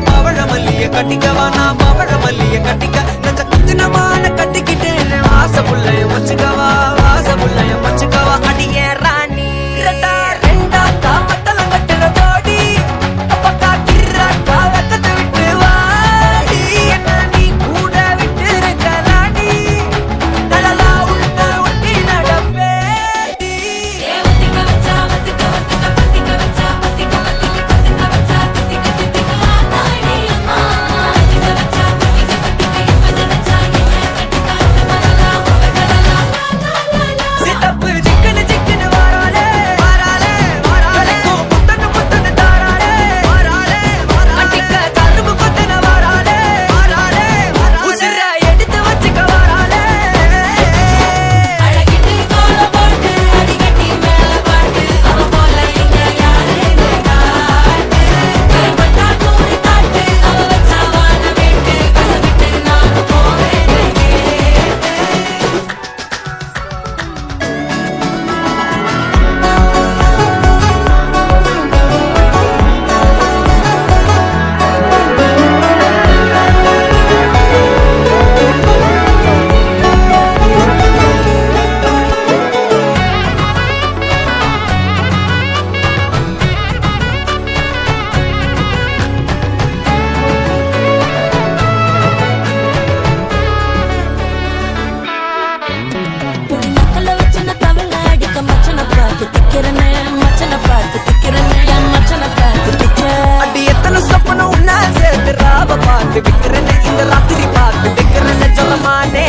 பவழமல்லிய கட்டிக்கவா நான் பவழமல்லிய கட்டிக்க நெஞ்ச குத்துனமான கட்டிக்கிட்டு வாச புள்ளைய வச்சுக்கவா வாச புள்ளைய வச்சுக்கவா அடியே ராணி ரெண்டா காமத்தலம் கட்டுற போடி அப்பக்கா கிர்ராக்கா வெக்கத்தை விட்டு வாடி என்ன நீ கூட விட்டு இருக்கலாடி நலலா உள்ள ஒட்டி நடப்பேடி சித்தப்பு சிக்கனு சிக்கனு வாராலே வாராலே வாராலே புத்தனு புத்தனு தாராலே வாராலே வாராலே அடிக்க கரும்பு கொத்தன வாராலே வாராலே வாராலே உசிர எடுத்து வச்சுக்க வாராலே அழகிட்டு கோல போட்டு அடிக்கட்டி மேல பாட்டு அவ போல இங்க யாரு காட்டு கைப்பட்டா தூரி காட்டு அவ வச்சா வாழ வேட்டு கசவிட்டு நான் போவேன் பொடி நக்கல வச்சு நான் தவள அடிக்க மச்சனை பார்த்து திக்கிறனே மச்சனை பார்த்து திக்கிறனே என் மச்சனை பார்த்து திக்கிற அடி எத்தனை சொப்பனம் உன்னா சேர்த்து ராவ பார்த்து விக்கிறேன்னு இந்த ராத்திரி பார்த்து விக்கிறேன்னு சொல்லமானே